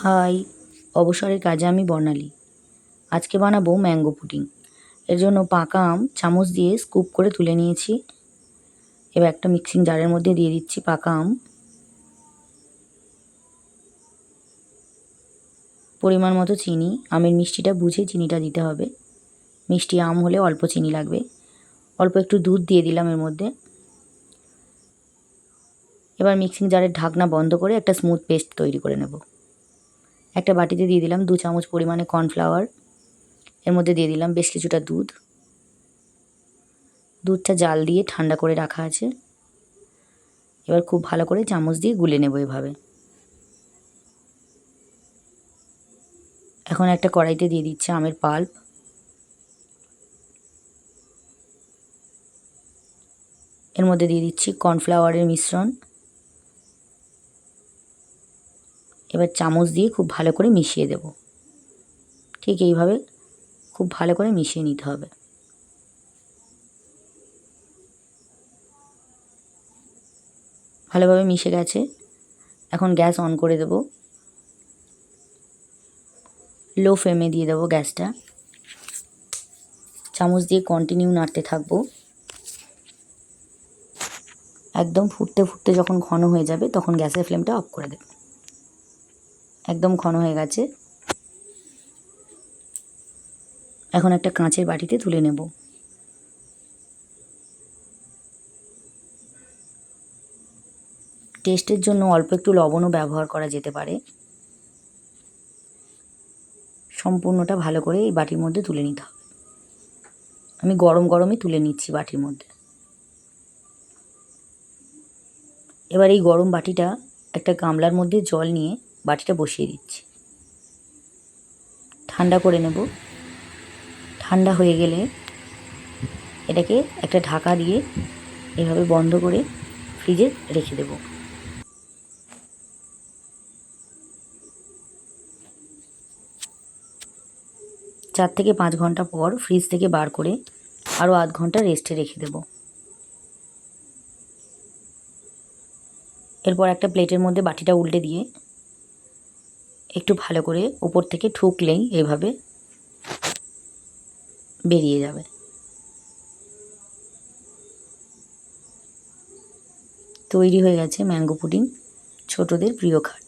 High, অবসরের কাজে আমি বর্ণালী। আজকে বানাবো ম্যাঙ্গো পুডিং। এর জন্য পাকা আম চামচ দিয়ে স্কুপ করে তুলে নিয়েছি। এবার একটা মিক্সিং জারের মধ্যে দিয়ে দিচ্ছি পাকা আম। পরিমাণ মতো চিনি, আমের মিষ্টিটা বুঝে চিনিটা দিতে হবে। মিষ্টি আম হলে অল্প চিনি লাগবে। অল্প একটু দুধ দিয়ে দিলাম এর মধ্যে। এবার মিক্সিং জারের ঢাকনা বন্ধ করে একটা স্মুথ পেস্ট তৈরি করে নেব। একটা বাটিতে দিয়ে দিলাম 2 চামচ পরিমাণে কর্নফ্লাওয়ার। এর মধ্যে দিয়ে দিলাম বেশ কিছুটা দুধ। দুধটা জাল দিয়ে ঠান্ডা করে রাখা আছে। এবার খুব ভালো করে চামচ দিয়ে গুলে নেব এভাবে। এখন একটা কড়াইতে দিয়ে দিচ্ছি আমের পাল্প। এর মধ্যে দিয়ে দিচ্ছি কর্নফ্লাওয়ারের মিশ্রণ। এবার চামচ দিয়ে খুব ভালো করে মিশিয়ে দেব। ঠিক এইভাবে খুব ভালো করে মিশিয়ে নিতে হবে। ভালোভাবে মিশে গেছে। এখন গ্যাস অন করে দেব। লো ফ্লেমে দিয়ে দেবো গ্যাসটা। চামচ দিয়ে কন্টিনিউ নাড়তে থাকবো। একদম ফুটতে ফুটতে যখন ঘন হয়ে যাবে তখন গ্যাসের ফ্লেমটা অফ করে দেব। একদম ঘন হয়ে গেছে। এখন একটা কাঁচের বাটিতে তুলে নেব। টেস্টের জন্য অল্প একটু লবণও ব্যবহার করা যেতে পারে। সম্পূর্ণটা ভালো করে এই বাটির মধ্যে তুলে নিতে হবে। আমি গরম গরমই তুলে নিচ্ছি বাটির মধ্যে। এবার এই গরম বাটিটা একটা গামলার মধ্যে জল নিয়ে বাটিটা বসিয়ে দিচ্ছি। ঠান্ডা করে নেব। ঠান্ডা হয়ে গেলে এটাকে একটা ঢাকা দিয়ে এভাবে বন্ধ করে ফ্রিজে রেখে দেব। চার থেকে 5 ঘন্টা পর ফ্রিজ থেকে বার করে আরও আধ ঘন্টা রেস্টে রেখে দেব। এরপর একটা প্লেটের মধ্যে বাটিটা উল্টে দিয়ে একটু ভালো করে উপর থেকে ঠুকলেই এভাবে বেরিয়ে যাবে। তৈরি হয়ে গেছে ম্যাঙ্গো পুডিং, ছোটদের প্রিয় খাবার।